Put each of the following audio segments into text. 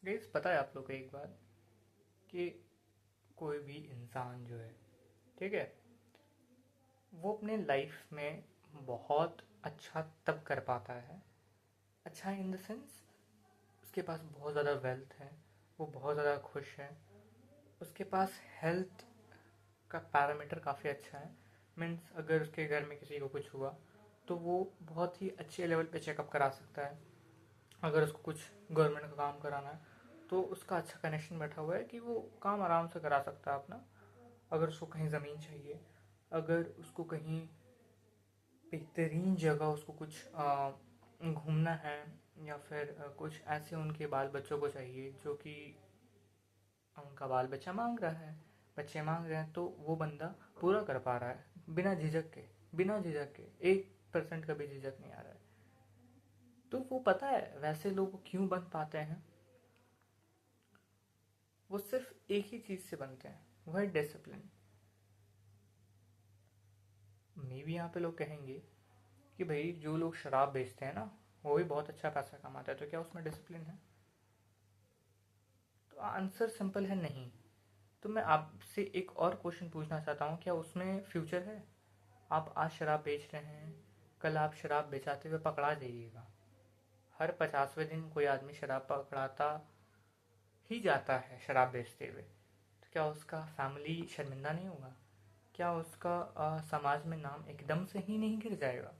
Guys पता है आप लोग को एक बात कि कोई भी इंसान जो है, ठीक है, वो अपने लाइफ में बहुत अच्छा तब कर पाता है। अच्छा इन द सेंस उसके पास बहुत ज़्यादा वेल्थ है, वो बहुत ज़्यादा खुश है, उसके पास हेल्थ का पैरामीटर काफ़ी अच्छा है। मीन्स अगर उसके घर में किसी को कुछ हुआ तो वो बहुत ही अच्छे लेवल पे चेकअप करा सकता है। अगर उसको कुछ गवर्नमेंट का काम कराना है तो उसका अच्छा कनेक्शन बैठा हुआ है कि वो काम आराम से करा सकता है अपना। अगर उसको कहीं ज़मीन चाहिए, अगर उसको कहीं बेहतरीन जगह उसको कुछ घूमना है, या फिर कुछ ऐसे उनके बाल बच्चों को चाहिए जो कि उनका बाल बच्चा मांग रहा है, बच्चे मांग रहे हैं, तो वो बंदा पूरा कर पा रहा है बिना झिझक के। बिना झिझक के 1% का भी झिझक नहीं आ रहा है। तो वो पता है वैसे लोग क्यों बन पाते हैं। वो सिर्फ एक ही चीज़ से बनते हैं, वो है डिसिप्लिन। मे भी यहाँ पे लोग कहेंगे कि भाई जो लोग शराब बेचते हैं ना, वो भी बहुत अच्छा पैसा कमाता है, तो क्या उसमें डिसिप्लिन है? तो आंसर सिंपल है, नहीं। तो मैं आपसे एक और क्वेश्चन पूछना चाहता हूँ, क्या उसमें फ्यूचर है? आप आज शराब बेच रहे हैं, कल आप शराब बेचाते हुए पकड़ा जाइएगा। हर 50वें दिन कोई आदमी शराब पकड़ाता ही जाता है शराब बेचते हुए। तो क्या उसका फैमिली शर्मिंदा नहीं होगा? क्या उसका समाज में नाम एकदम से ही नहीं गिर जाएगा?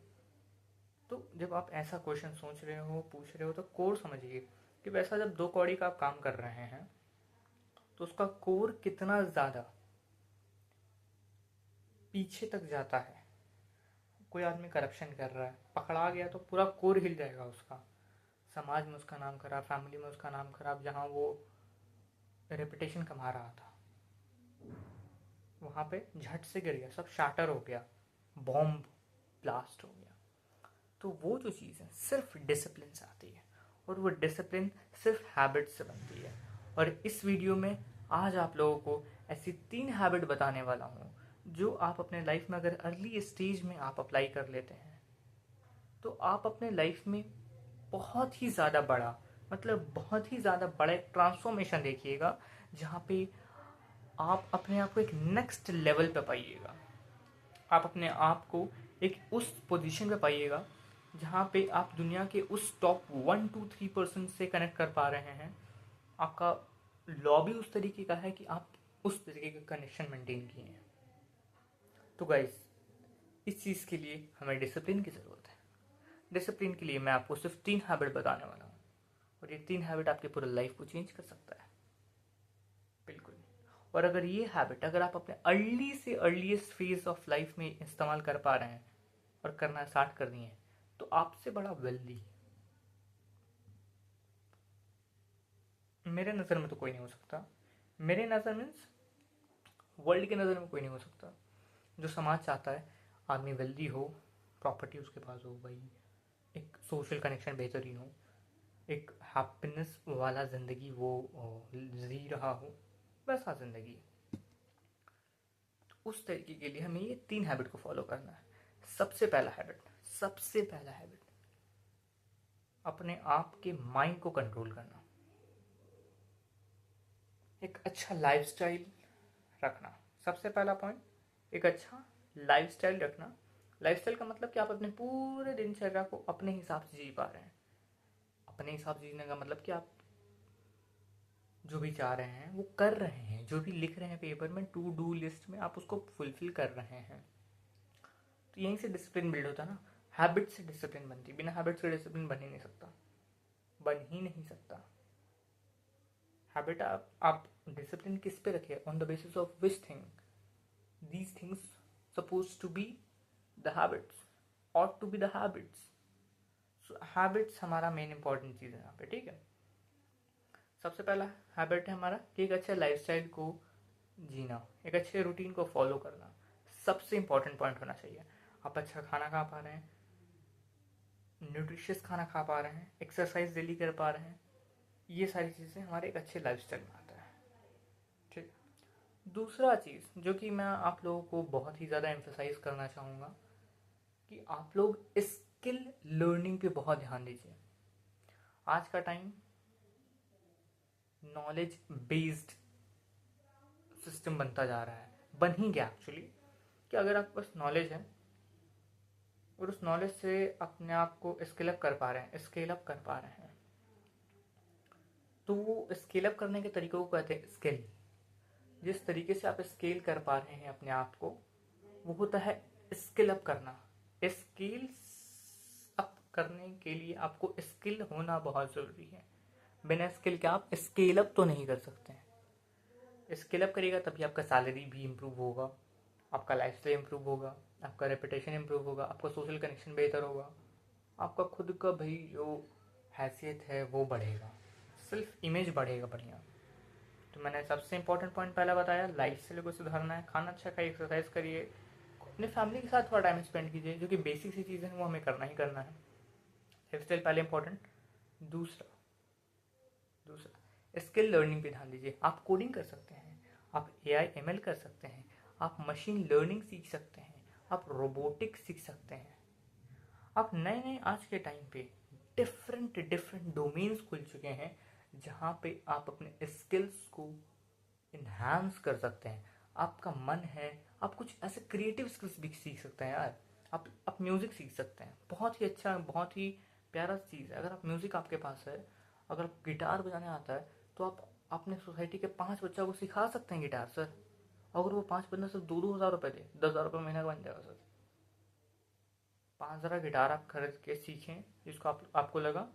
तो जब आप ऐसा क्वेश्चन सोच रहे हो, पूछ रहे हो, तो कोर समझिए कि वैसा जब 2 कौड़ी का आप काम कर रहे हैं तो उसका कोर कितना ज़्यादा पीछे तक जाता है। कोई आदमी करप्शन कर रहा है, पकड़ा गया तो पूरा कोर हिल जाएगा उसका। समाज में उसका नाम खराब, फैमिली में उसका नाम खराब, जहाँ वो रेपुटेशन कमा रहा था वहाँ पे झट से गिर गया, सब शाटर हो गया, बॉम्ब ब्लास्ट हो गया। तो वो जो चीज़ है सिर्फ डिसिप्लिन से आती है, और वो डिसिप्लिन सिर्फ हैबिट से बनती है। और इस वीडियो में आज आप लोगों को ऐसी 3 हैबिट बताने वाला हूँ जो आप अपने लाइफ में अगर अर्ली स्टेज में आप अप्लाई कर लेते हैं तो आप अपने लाइफ में बहुत ही ज़्यादा बड़ा, मतलब बहुत ही ज़्यादा बड़ा एक ट्रांसफॉर्मेशन देखिएगा, जहाँ पे आप अपने आप को एक नेक्स्ट लेवल पे पाइएगा। आप अपने आप को एक उस पोजीशन पे पाइएगा जहाँ पे आप दुनिया के उस टॉप 1 2 3% से कनेक्ट कर पा रहे हैं। आपका लॉबी उस तरीके का है कि आप उस तरीके का कनेक्शन मेंटेन किए हैं। तो गाइस, इस चीज़ के लिए हमें डिसिप्लिन की ज़रूरत है। डिसिप्लिन के लिए मैं आपको सिर्फ 3 हैबिट बताने वाला हूँ, और ये 3 हैबिट आपकी पूरी लाइफ को चेंज कर सकता है। बिल्कुल। और अगर ये हैबिट अगर आप अपने अर्ली से अर्लीस्ट फेज ऑफ लाइफ में इस्तेमाल कर पा रहे हैं और करना स्टार्ट कर दिए हैं, तो आपसे बड़ा वेल्दी मेरे नज़र में तो कोई नहीं हो सकता। मेरे नज़र मीन्स वर्ल्ड की नज़र में कोई नहीं हो सकता। जो समाज चाहता है आदमी वेल्दी हो, प्रॉपर्टी उसके पास हो भाई, एक सोशल कनेक्शन बेहतरीन हो, एक हैप्पीनेस वाला ज़िंदगी वो जी रहा हो, वैसा ज़िंदगी। उस तरीके के लिए हमें ये 3 हैबिट को फॉलो करना है। सबसे पहला हैबिट, सबसे पहला हैबिट, अपने आप के माइंड को कंट्रोल करना। एक अच्छा लाइफस्टाइल रखना। सबसे पहला पॉइंट, एक अच्छा लाइफस्टाइल रखना। लाइफस्टाइल का मतलब कि आप अपने पूरे दिनचर्या को अपने हिसाब से जी पा रहे हैं। अपने हिसाब से जीने का मतलब कि आप जो भी चाह रहे हैं वो कर रहे हैं, जो भी लिख रहे हैं पेपर में, टू डू लिस्ट में, आप उसको फुलफिल कर रहे हैं। तो यहीं से डिसिप्लिन बिल्ड होता है ना। हैबिट से डिसिप्लिन बनती है, बिना हैबिट के डिसिप्लिन बन ही नहीं सकता, बन ही नहीं सकता। हैबिट आप डिसिप्लिन किस पे रखे? On the basis of which thing these things suppose to be the habits, और to be the habits. So habits हमारा मेन इंपॉर्टेंट चीज़ है यहाँ पे, ठीक है। सबसे पहला हैबिट है हमारा कि एक अच्छे लाइफस्टाइल को जीना, एक अच्छे रूटीन को फॉलो करना। सबसे इंपॉर्टेंट पॉइंट होना चाहिए। आप अच्छा खाना खा पा रहे हैं, न्यूट्रिशियस खाना खा पा रहे हैं, एक्सरसाइज डेली कर पा रहे हैं, ये सारी चीज़ें हमारे एक अच्छे लाइफस्टाइल में आता है, ठीक। दूसरा चीज़ जो कि मैं आप लोगों को बहुत ही ज़्यादा एम्फेसाइज करना चाहूँगा कि आप लोग स्किल लर्निंग पे बहुत ध्यान दीजिए। आज का टाइम नॉलेज बेस्ड सिस्टम बनता जा रहा है, बन ही गया एक्चुअली, कि अगर आपके पास नॉलेज है और उस नॉलेज से अपने आप को स्केल अप कर पा रहे हैं, स्केल अप कर पा रहे हैं, तो वो स्केल अप करने के तरीकों को कहते हैं स्किल। जिस तरीके से आप स्केल कर पा रहे हैं अपने आप को, वो होता है स्किल अप करना। स्किल अप करने के लिए आपको स्किल होना बहुत ज़रूरी है। बिना स्किल के आप स्केल अप तो नहीं कर सकते हैं। स्केल अप करिएगा तभी आपका सैलरी भी इम्प्रूव होगा, आपका लाइफ स्टाइल इम्प्रूव होगा, आपका रेपुटेशन इम्प्रूव होगा, आपका सोशल कनेक्शन बेहतर होगा, आपका खुद का भाई जो हैसियत है वो बढ़ेगा, सेल्फ इमेज बढ़ेगा बढ़िया। तो मैंने सबसे इंपॉर्टेंट पॉइंट पहला बताया, लाइफ स्टाइल को सुधारना है, खाना अच्छा खाइए, एक्सरसाइज करिए, अपने फैमिली के साथ थोड़ा टाइम स्पेंड कीजिए, जो कि बेसिक सी चीज़ें हैं वो हमें करना ही करना है। लाइफ स्टाइल पहले इंपॉर्टेंट। दूसरा दूसरा स्किल लर्निंग पे ध्यान दीजिए। आप कोडिंग कर सकते हैं, आप AI ML कर सकते हैं, आप मशीन लर्निंग सीख सकते हैं, आप रोबोटिक्स सीख सकते हैं, आप नए नए आज के टाइम पे डिफरेंट डिफरेंट डोमेन्स खुल चुके हैं जहाँ पे आप अपने स्किल्स को इन्हांस कर सकते हैं। आपका मन है, आप कुछ ऐसे क्रिएटिव स्किल्स भी सीख सकते हैं यार। आप म्यूज़िक सीख सकते हैं, बहुत ही अच्छा, बहुत ही प्यारा चीज़ है। अगर आप म्यूज़िक आपके पास है, अगर आप गिटार बजाने आता है, तो आप अपने सोसाइटी के 5 बच्चों को सिखा सकते हैं गिटार सर। अगर वो 5 बंदा सिर्फ 2-2 हज़ार रुपये दे, 10 हज़ार रुपये महीने का बन जाएगा सर। 5 हज़ार गिटार आप खरीद के सीखें, जिसको आपको लगा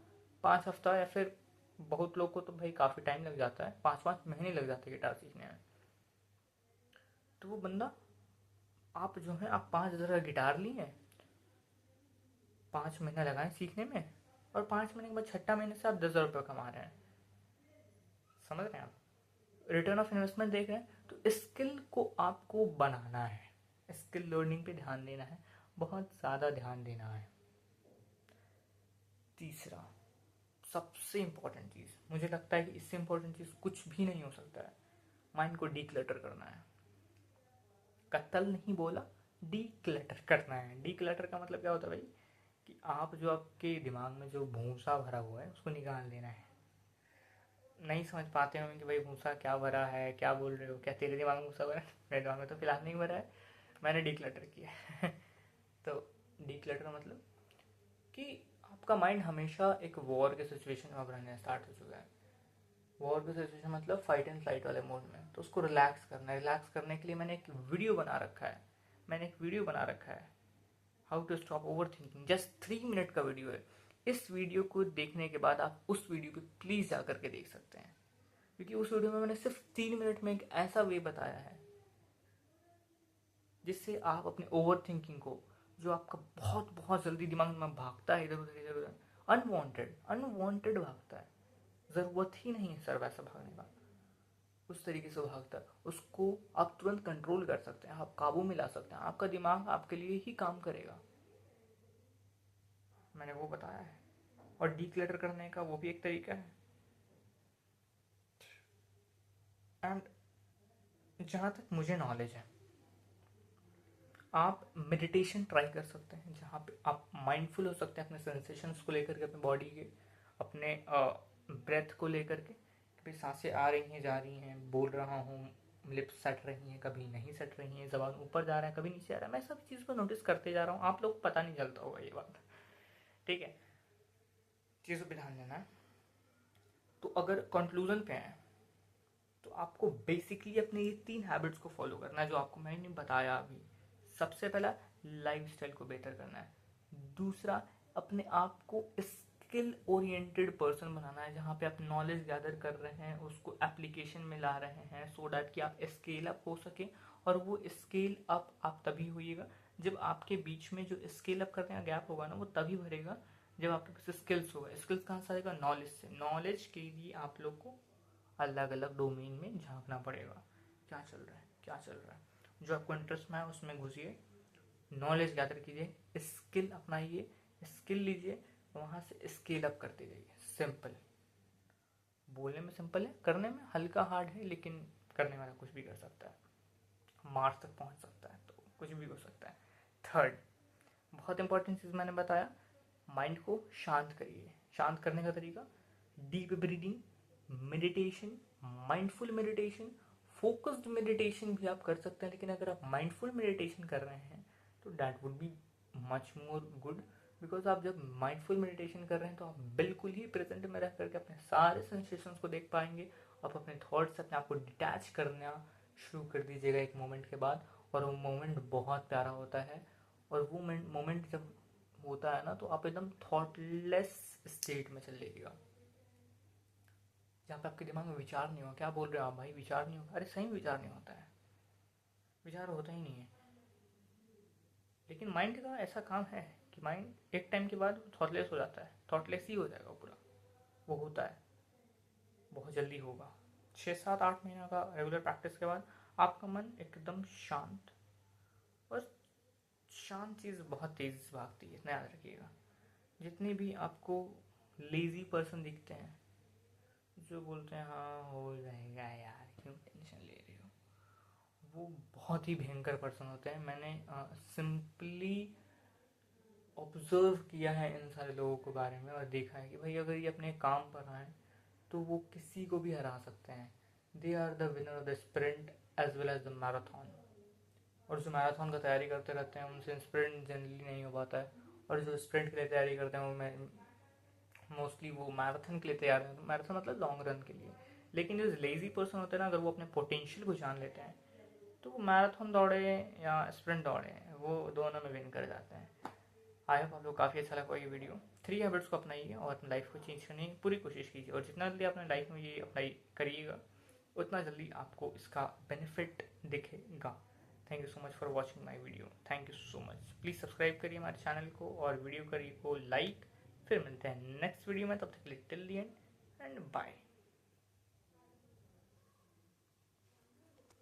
5 हफ्ता, या फिर बहुत लोग को तो भाई काफ़ी टाइम लग जाता है, 5-5 महीने लग जाते हैं गिटार सीखने में। तो वो बंदा, आप जो है आप 5 हज़ार का गिटार लिए, 5 महीना लगाएं सीखने में, और 5 महीने के बाद छठा महीने से आप 10 हज़ार रुपये कमा रहे हैं। समझ रहे हैं आप? रिटर्न ऑफ इन्वेस्टमेंट देख रहे हैं? तो स्किल को आपको बनाना है, स्किल लर्निंग पे ध्यान देना है, बहुत ज़्यादा ध्यान देना है। तीसरा सबसे इम्पोर्टेंट चीज़, मुझे लगता है कि इससे इम्पोर्टेंट चीज़ कुछ भी नहीं हो सकता है, माइंड को डीक्लटर करना है। कत्ल नहीं बोला, डीक्लटर करना है। डीक्लटर का मतलब क्या होता है भाई, कि आप जो आपके दिमाग में जो भूसा भरा हुआ है उसको निकाल देना है। नहीं समझ पाते होंगे कि भाई भूसा क्या भरा है, क्या बोल रहे हो, क्या तेरे दिमाग में भूसा भरा है? मेरे दिमाग में तो फिलहाल नहीं भरा है, मैंने डीक्लटर किया है। तो डीक्लटर का मतलब कि आपका माइंड हमेशा एक वॉर के सिचुएशन में अब रहने स्टार्ट हो चुका है। वॉर की सिचुएशन मतलब फाइट एंड फ्लाइट वाले मोड में, तो उसको रिलैक्स करना है। रिलैक्स करने के लिए मैंने एक वीडियो बना रखा है, how to stop overthinking. Just 3 minute का वीडियो है। इस वीडियो को देखने के बाद आप उस वीडियो पे प्लीज़ जा करके देख सकते हैं, क्योंकि उस वीडियो में मैंने सिर्फ 3 मिनट में एक ऐसा वे बताया है जिससे आप अपने ओवर थिंकिंग को, जो आपका बहुत बहुत जल्दी दिमाग में भागता है इधर उधर इधर उधर, अनवांटेड अनवांटेड भागता है, ज़रूरत ही नहीं है सर वैसा भागने का, उस तरीके से भागता है, उसको आप तुरंत कंट्रोल कर सकते हैं, आप काबू में ला सकते हैं, आपका दिमाग आपके लिए ही काम करेगा। मैंने वो बताया है। और डीक्लटर करने का वो भी एक तरीका है। एंड जहाँ तक मुझे नॉलेज है, आप मेडिटेशन ट्राई कर सकते हैं, जहाँ पे आप माइंडफुल हो सकते हैं अपने सेंसेशंस को लेकर के, अपने बॉडी के, अपने ब्रेथ को लेकर के, कभी सांसें आ रही हैं जा रही हैं, बोल रहा हूँ, लिप्स सट रही हैं, कभी नहीं सट रही हैं, जबान ऊपर जा रहा है, कभी नीचे आ रहा है, मैं सब चीज़ को नोटिस करते जा रहा हूँ। आप लोग को पता नहीं चलता होगा ये बात, ठीक है? चीज़ों पर ध्यान देना है। तो अगर कंक्लूजन पे आए, तो आपको बेसिकली अपने ये 3 हैबिट्स को फॉलो करना है जो आपको मैंने बताया अभी। सबसे पहला, लाइफस्टाइल को बेहतर करना है। दूसरा, अपने आप को स्किल ओरिएंटेड पर्सन बनाना है, जहाँ पे आप नॉलेज गैदर कर रहे हैं उसको एप्लीकेशन में ला रहे हैं, सो डैट कि आप स्केल अप हो सके। और वो स्केल अप आप तभी होइएगा जब आपके बीच में जो स्केल अप करने का गैप होगा ना, वो तभी भरेगा जब आपके पास स्किल्स होगा। स्किल्स कहाँ से आएगा? नॉलेज से। नॉलेज के लिए आप लोग को अलग अलग डोमेन में झांकना पड़ेगा, क्या चल रहा है, क्या चल रहा है, जो आपको इंटरेस्ट में है उसमें घुसिए, नॉलेज गैदर कीजिए, स्किल अपनाइए, स्किल लीजिए, वहाँ से स्केल अप करते जाइए। सिंपल, बोलने में सिंपल है, करने में हल्का हार्ड है, लेकिन करने वाला कुछ भी कर सकता है, मार्स तक पहुँच सकता है, तो कुछ भी हो सकता है। थर्ड, बहुत इंपॉर्टेंट चीज़ मैंने बताया, माइंड को शांत करिए। शांत करने का तरीका, deep breathing, meditation, mindful meditation, focused meditation भी आप कर सकते हैं, लेकिन अगर आप माइंडफुल मेडिटेशन कर रहे हैं तो that would be much more good, because आप जब माइंडफुल मेडिटेशन कर रहे हैं तो आप बिल्कुल ही प्रेजेंट में रह करके अपने सारे सेंसेशंस को देख पाएंगे। आप अपने थॉट्स से अपने आप को डिटैच करना शुरू कर दीजिएगा एक मोमेंट के बाद, और वो मोमेंट बहुत प्यारा होता है। और वो मोमेंट जब होता है ना तो आप एकदम थॉटलेस स्टेट में चल जाइएगा, जहाँ पे आपके दिमाग में विचार नहीं हो। क्या बोल रहे हो आप भाई, विचार नहीं होगा? अरे सही में विचार नहीं होता है, विचार होता ही नहीं है। लेकिन माइंड का ऐसा काम है कि माइंड एक टाइम के बाद थॉटलेस हो जाता है, थॉटलेस ही हो जाएगा पूरा। वो होता है, बहुत जल्दी होगा। 6 7 8 महीना का रेगुलर प्रैक्टिस के बाद आपका मन एकदम शांत, और शांत चीज़ बहुत तेज़ी से भागती है, इतना याद रखिएगा। जितने भी आपको लेज़ी पर्सन दिखते हैं जो बोलते हैं हाँ हो जाएगा यार, क्यों टेंशन ले रहे हो, वो बहुत ही भयंकर पर्सन होते हैं। मैंने सिंपली ऑब्जर्व किया है इन सारे लोगों के बारे में, और देखा है कि भाई अगर ये अपने काम पर आए तो वो किसी को भी हरा सकते हैं। They are the winner of the sprint as well as the marathon. और जो मैराथन का तैयारी करते रहते हैं उनसे स्प्रिंट जनरली नहीं हो पाता है, और जो स्प्रिंट के लिए तैयारी करते हैं वो मोस्टली वो मैराथन के लिए तैयार है। मैराथन मतलब लॉन्ग रन के लिए। लेकिन जो लेजी पर्सन होते हैं ना, अगर वो अपने पोटेंशियल को जान लेते हैं तो वो मैराथन दौड़े या स्प्रिंट दौड़े वो दोनों में विन कर जाते हैं। आई होप आप लोग काफ़ी अच्छा लगा ये वीडियो। 3 हैबिट्स को अपनाइए और अपनी लाइफ को चेंज करने की पूरी कोशिश कीजिए, और जितना जल्दी अपने लाइफ में ये अप्लाई करिएगा उतना जल्दी आपको इसका बेनिफिट दिखेगा। Thank you so much for watching my video. Thank you so much. Please subscribe करिए हमारे चैनल को और वीडियो करिए को लाइक। फिर मिलते हैं नेक्स्ट वीडियो में, तब तक के लिए till the end and bye.